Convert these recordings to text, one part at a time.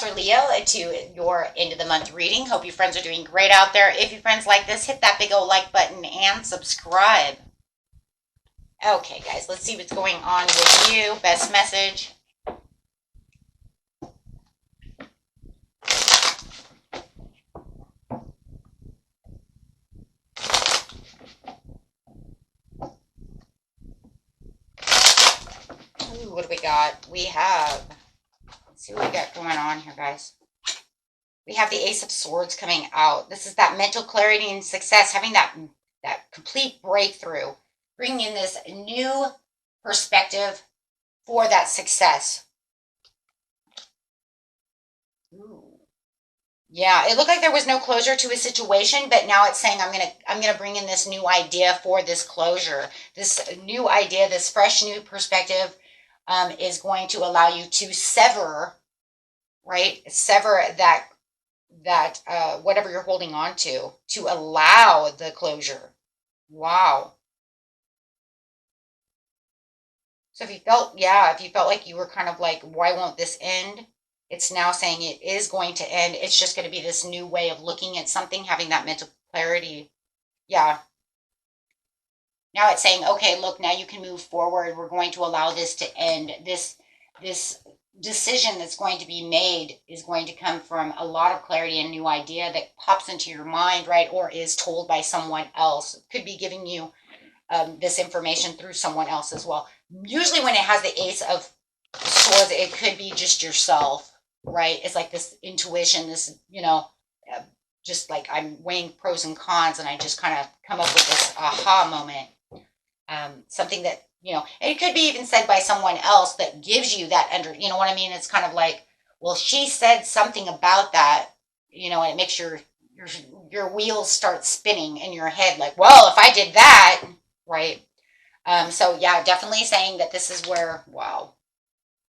Cancer, Leo, to your end of the month reading. Hope you friends are doing great out there. If you friends like this, hit that big old like button and subscribe. Okay, guys, let's see what's going on with you. Best message. Ooh, what do we got? Let's see what we got going on here, guys. We have the Ace of Swords coming out. This is that mental clarity and success, having that complete breakthrough, bringing in this new perspective for that success. Ooh. Yeah, it looked like there was no closure to a situation, but now it's saying I'm gonna bring in this new idea for this closure. This new idea, this fresh new perspective, is going to allow you to sever, right? Sever that whatever you're holding on to allow the closure. Wow. So if you felt like you were kind of like, why won't this end? It's now saying it is going to end. It's just going to be this new way of looking at something, having that mental clarity. Yeah. Now it's saying, okay, look, now you can move forward. We're going to allow this to end. This decision that's going to be made is going to come from a lot of clarity and new idea that pops into your mind, right? Or is told by someone else. It could be giving you this information through someone else as well. Usually when it has the Ace of Swords, it could be just yourself, right? It's like this intuition, this, just like I'm weighing pros and cons and I just kind of come up with this aha moment. Something that, and it could be even said by someone else that gives you that you know what I mean? It's kind of like, well, she said something about that, and it makes your wheels start spinning in your head like, well, if I did that, right? So yeah, definitely saying that this is where, wow,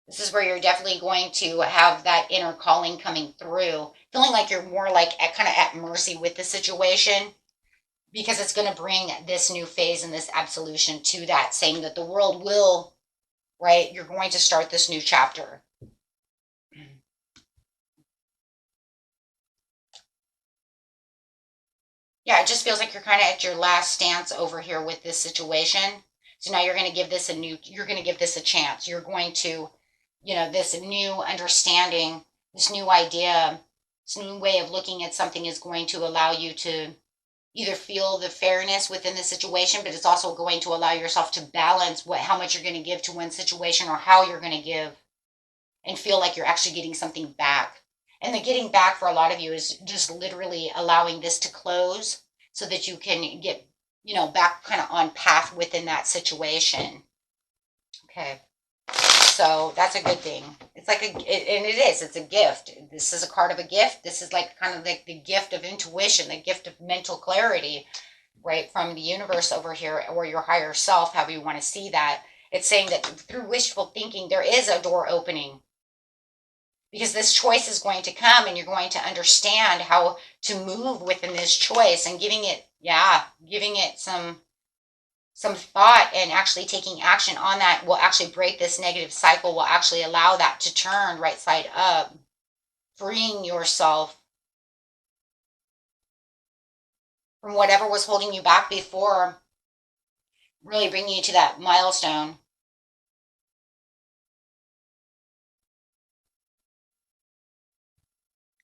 this is where you're definitely going to have that inner calling coming through, feeling like you're more like kind of at mercy with the situation, because it's going to bring this new phase and this absolution to that, saying that the world will, right? You're going to start this new chapter. Yeah, it just feels like you're kind of at your last stance over here with this situation. So now you're going to give this a chance. You're going to, this new understanding, this new idea, this new way of looking at something is going to allow you to either feel the fairness within the situation, but it's also going to allow yourself to balance how much you're going to give to one situation or how you're going to give, and feel like you're actually getting something back. And the getting back for a lot of you is just literally allowing this to close so that you can get, back kind of on path within that situation. Okay. So that's a good thing. It's like it's a gift. This is a card of a gift. This is like kind of like the gift of intuition, the gift of mental clarity, right, from the universe over here, or your higher self, however you want to see that. It's saying that through wishful thinking, there is a door opening, because this choice is going to come and you're going to understand how to move within this choice, and giving it some thought and actually taking action on that will actually break this negative cycle, will actually allow that to turn right side up, freeing yourself from whatever was holding you back before, really bringing you to that milestone.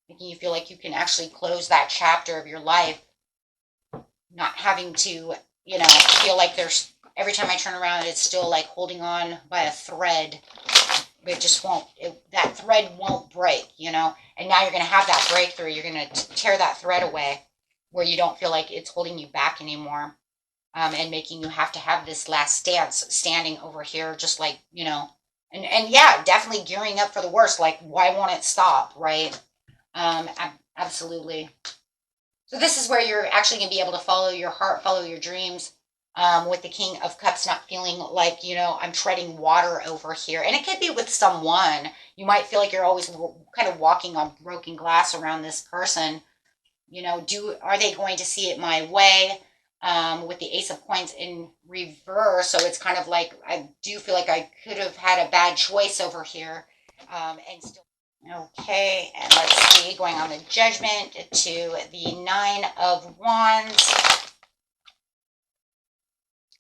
Making you feel like you can actually close that chapter of your life, not having to, feel like there's, every time I turn around, it's still like holding on by a thread. It just won't, that thread won't break, and now you're going to have that breakthrough. You're going to tear that thread away where you don't feel like it's holding you back anymore, and making you have to have this last stance, standing over here, just like, and yeah, definitely gearing up for the worst. Like, why won't it stop, right? Absolutely. So this is where you're actually going to be able to follow your heart, follow your dreams, with the King of Cups, not feeling like, I'm treading water over here. And it could be with someone. You might feel like you're always kind of walking on broken glass around this person. Are they going to see it my way? With the Ace of Coins in reverse. So it's kind of like, I do feel like I could have had a bad choice over here, and still Okay, and let's see, going on the Judgment to the Nine of Wands.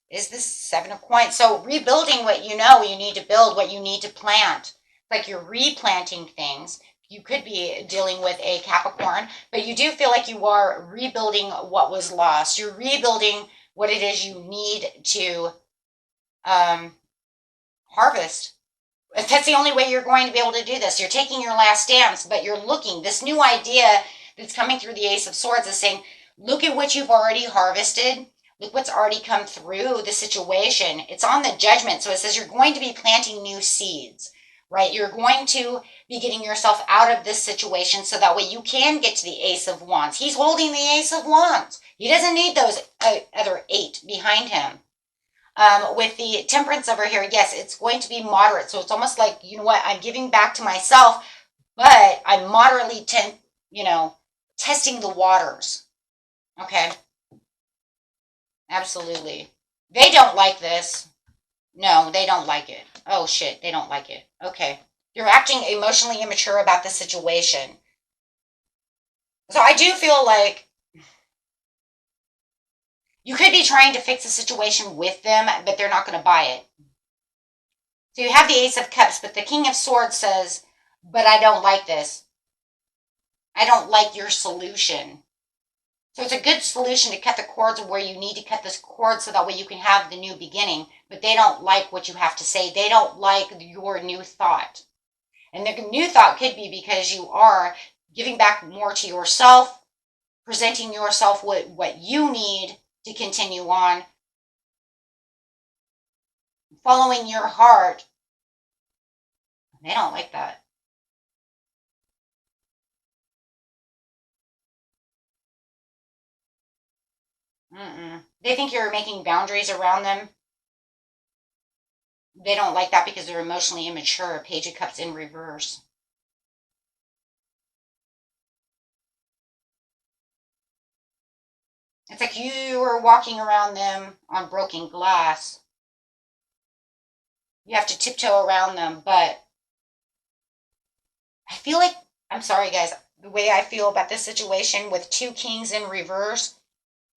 Is this Seven of Coins? So rebuilding what you know you need to build, what you need to plant. Like you're replanting things. You could be dealing with a Capricorn, but you do feel like you are rebuilding what was lost. You're rebuilding what it is you need to harvest. That's the only way you're going to be able to do this. You're taking your last dance, but you're looking. This new idea that's coming through the Ace of Swords is saying, look at what you've already harvested. Look what's already come through the situation. It's on the Judgment. So it says you're going to be planting new seeds, right? You're going to be getting yourself out of this situation so that way you can get to the Ace of Wands. He's holding the Ace of Wands. He doesn't need those other 8 behind him. With the Temperance over here, yes, it's going to be moderate. So it's almost like, you know what, I'm giving back to myself, but I'm moderately, testing the waters. Okay. Absolutely. They don't like this. No, they don't like it. Oh, shit, they don't like it. Okay. You're acting emotionally immature about the situation. So I do feel like you could be trying to fix a situation with them, but they're not going to buy it. So you have the Ace of Cups, but the King of Swords says, but I don't like this. I don't like your solution. So it's a good solution to cut the cords where you need to cut this cord so that way you can have the new beginning, but they don't like what you have to say. They don't like your new thought. And the new thought could be because you are giving back more to yourself, presenting yourself with what you need to continue on, following your heart. They don't like that. They think you're making boundaries around them. They don't like that because they're emotionally immature. Page of Cups in reverse. It's like you are walking around them on broken glass. You have to tiptoe around them, but I feel like, I'm sorry guys, the way I feel about this situation with 2 kings in reverse,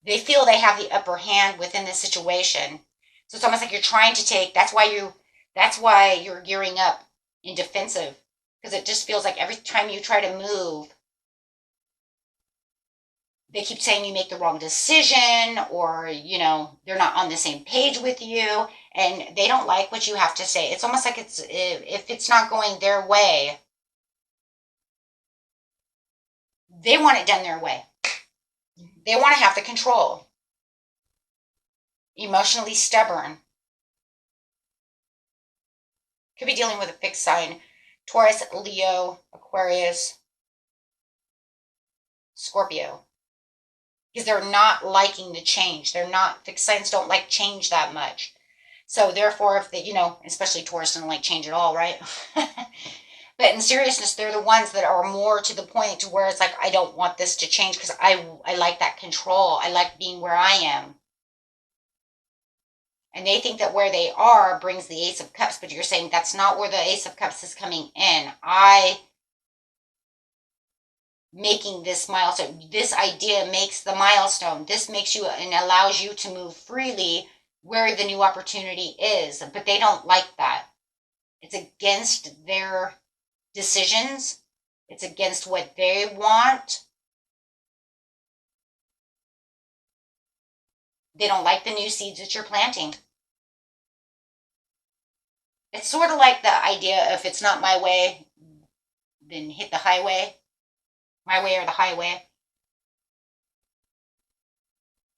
they feel they have the upper hand within this situation. So it's almost like you're trying to take, that's why you're gearing up in defensive, because it just feels like every time you try to move, they keep saying you make the wrong decision, or they're not on the same page with you, and they don't like what you have to say. It's almost like if it's not going their way, they want it done their way. They want to have the control. Emotionally stubborn. Could be dealing with a fixed sign. Taurus, Leo, Aquarius, Scorpio. Because they're not liking the change. Fixed signs don't like change that much. So therefore, if they, especially Taurus don't like change at all, right? But in seriousness, they're the ones that are more to the point to where it's like, I don't want this to change because I like that control. I like being where I am. And they think that where they are brings the Ace of Cups, but you're saying that's not where the Ace of Cups is coming in. Making this milestone. This idea makes the milestone. This makes you and allows you to move freely where the new opportunity is. But they don't like that. It's against their decisions. It's against what they want. They don't like the new seeds that you're planting. It's sort of like the idea of if it's not my way, then hit the highway. My way or the highway.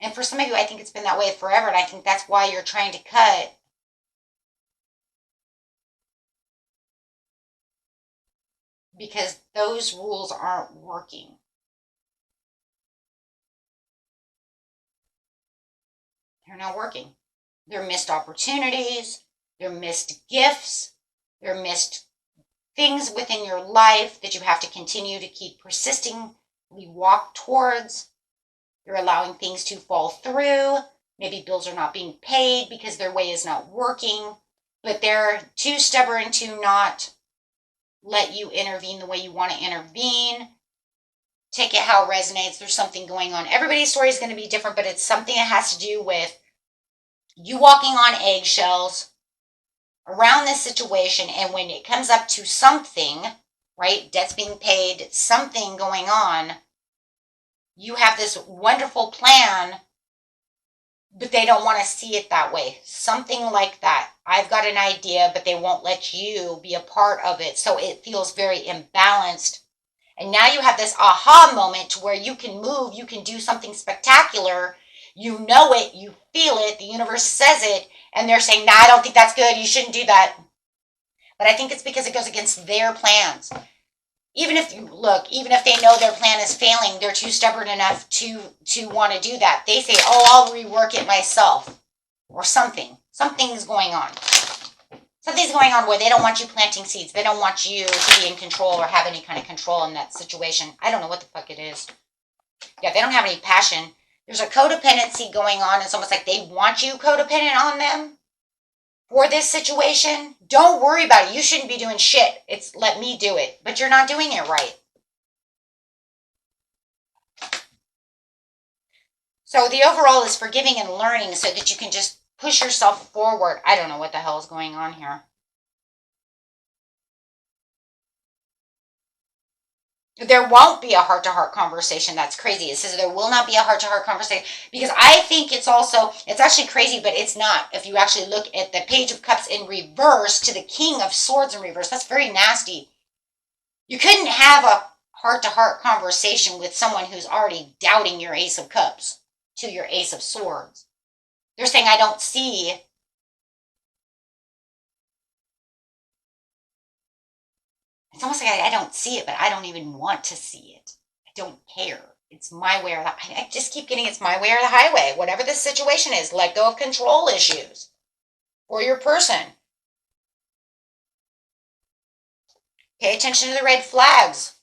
And for some of you, I think it's been that way forever, and I think that's why you're trying to cut. Because those rules aren't working. They're not working. They're missed opportunities. They're missed gifts. They're missed things within your life that you have to continue to keep persistingly walk towards. You're allowing things to fall through. Maybe bills are not being paid because their way is not working, but they're too stubborn to not let you intervene the way you want to intervene. Take it how it resonates. There's something going on. Everybody's story is going to be different, but it's something that has to do with you walking on eggshells around this situation. And when it comes up to something, right, debts being paid, something going on, you have this wonderful plan, but they don't want to see it that way. Something like that. I've got an idea, but they won't let you be a part of it. So it feels very imbalanced. And now you have this aha moment to where you can move, you can do something spectacular. You know it, you feel it, the universe says it, and they're saying, nah, I don't think that's good, you shouldn't do that. But I think it's because it goes against their plans. Even if they know their plan is failing, they're too stubborn enough to want to do that. They say, oh, I'll rework it myself. Or something. Something's going on. Something's going on where they don't want you planting seeds. They don't want you to be in control or have any kind of control in that situation. I don't know what the fuck it is. Yeah, they don't have any passion. There's a codependency going on. It's almost like they want you codependent on them for this situation. Don't worry about it. You shouldn't be doing shit. It's let me do it. But you're not doing it right. So the overall is forgiving and learning so that you can just push yourself forward. I don't know what the hell is going on here. There won't be a heart-to-heart conversation. That's crazy. It says there will not be a heart-to-heart conversation because I think it's actually crazy, but it's not. If you actually look at the Page of Cups in reverse to the King of Swords in reverse, that's very nasty. You couldn't have a heart-to-heart conversation with someone who's already doubting your Ace of Cups to your Ace of Swords. They're saying, I don't see. It's almost like I don't see it, but I don't even want to see it. I don't care. It's my way or I just keep getting it's my way or the highway. Whatever the situation is, let go of control issues for your person. Pay attention to the red flags.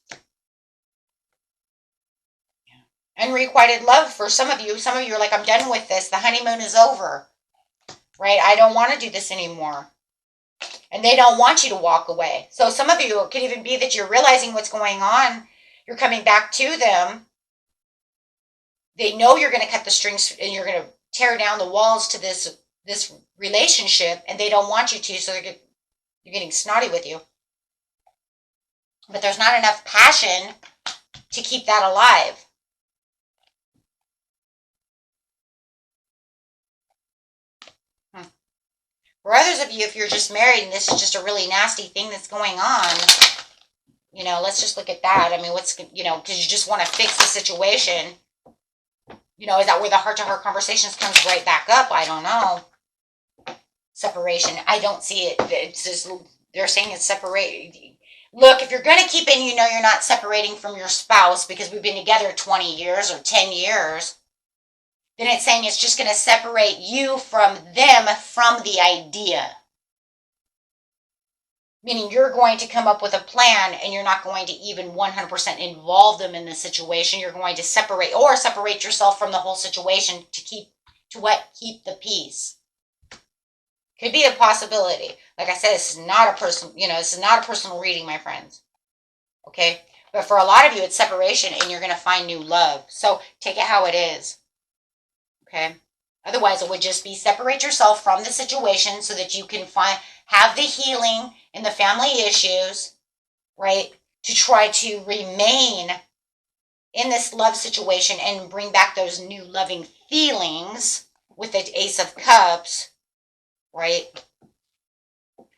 Unrequited love for some of you. Some of you are like, I'm done with this. The honeymoon is over. Right? I don't want to do this anymore. And they don't want you to walk away. So some of you, it could even be that you're realizing what's going on. You're coming back to them. They know you're going to cut the strings and you're going to tear down the walls to this relationship, and they don't want you to, so they're getting snotty with you. But there's not enough passion to keep that alive. For others of you, if you're just married and this is just a really nasty thing that's going on, let's just look at that. I mean, because you just want to fix the situation. Is that where the heart-to-heart conversations comes right back up? I don't know. Separation. I don't see it. It's just, they're saying it's separate. Look, if you're going to keep it, you're not separating from your spouse because we've been together 20 years or 10 years. Then it's saying it's just going to separate you from them, from the idea. Meaning you're going to come up with a plan and you're not going to even 100% involve them in the situation. You're going to separate yourself from the whole situation to keep the peace. Could be a possibility. Like I said, this is not a personal reading, my friends. Okay? But for a lot of you, it's separation and you're going to find new love. So take it how it is. Okay. Otherwise, it would just be separate yourself from the situation so that you can have the healing in the family issues, right? To try to remain in this love situation and bring back those new loving feelings with the Ace of Cups, right?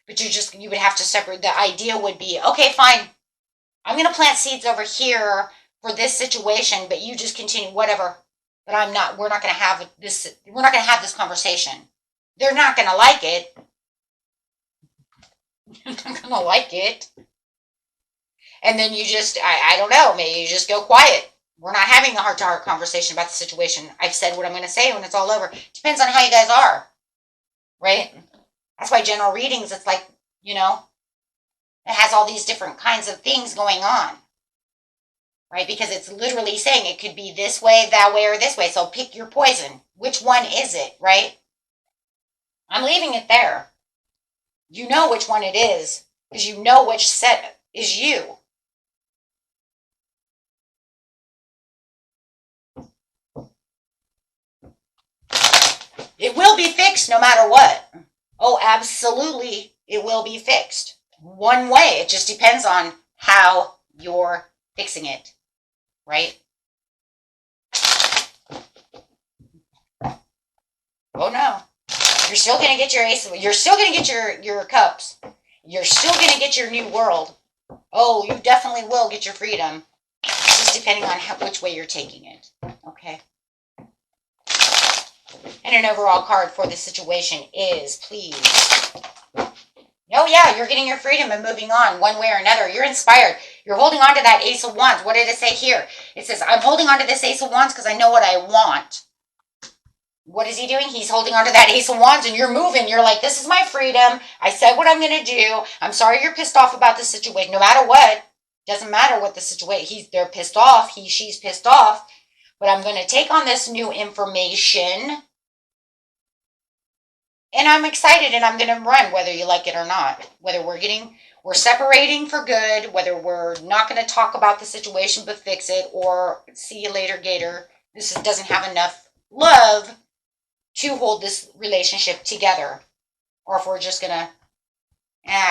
But you would have to separate. The idea would be, okay, fine. I'm going to plant seeds over here for this situation, but you just continue, whatever. But we're not going to have this conversation. They're not going to like it. They're not going to like it. And then you just, I don't know, maybe you just go quiet. We're not having a heart-to-heart conversation about the situation. I've said what I'm going to say when it's all over. Depends on how you guys are. Right? That's why general readings, it's like, it has all these different kinds of things going on. Right? Because it's literally saying it could be this way, that way, or this way. So pick your poison. Which one is it, right? I'm leaving it there. You know which one it is because you know which set is you. It will be fixed no matter what. Oh, absolutely, it will be fixed. One way. It just depends on how you're fixing it, right? Oh no. You're still going to get your ace. You're still going to get your cups. You're still going to get your new world. Oh, you definitely will get your freedom. Just depending on which way you're taking it. Okay. And an overall card for this situation is, please. Oh yeah, you're getting your freedom and moving on one way or another. You're inspired. You're holding on to that Ace of Wands. What did it say here? It says, I'm holding on to this Ace of Wands because I know what I want. What is he doing? He's holding on to that Ace of Wands and you're moving. You're like, this is my freedom. I said what I'm going to do. I'm sorry you're pissed off about the situation. No matter what, doesn't matter what the situation. They're pissed off. She's pissed off. But I'm going to take on this new information. And I'm excited and I'm going to run whether you like it or not. Whether we're separating for good, whether we're not going to talk about the situation but fix it, or see you later, Gator. This doesn't have enough love to hold this relationship together. Or if we're just going to,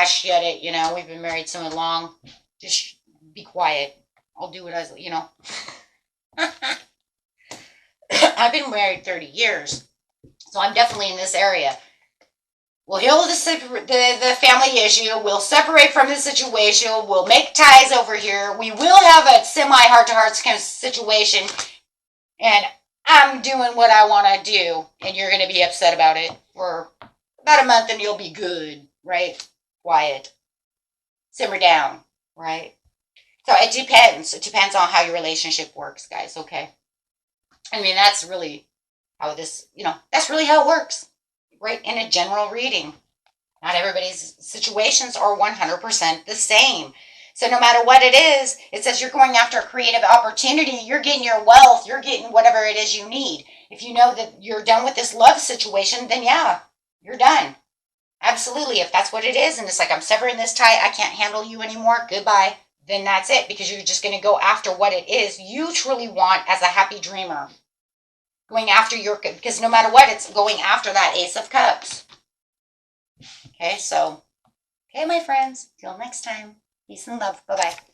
shut it, we've been married so long. Just be quiet. I'll do what I've been married 30 years. So I'm definitely in this area. We'll heal the family issue. We'll separate from the situation. We'll make ties over here. We will have a semi-heart-to-heart kind of situation. And I'm doing what I want to do. And you're going to be upset about it for about a month and you'll be good, right? Quiet. Simmer down, right? So it depends. It depends on how your relationship works, guys, okay? I mean, that's really how this, that's really how it works. Right, in a general reading. Not everybody's situations are 100% the same. So no matter what it is, it says you're going after a creative opportunity, you're getting your wealth, you're getting whatever it is you need. If you know that you're done with this love situation, then yeah, you're done. Absolutely. If that's what it is, and it's like, I'm severing this tie, I can't handle you anymore, goodbye, then that's it, because you're just going to go after what it is you truly want as a happy dreamer. Going after because no matter what, it's going after that Ace of Cups. Okay, so, my friends, till next time, peace and love. Bye-bye.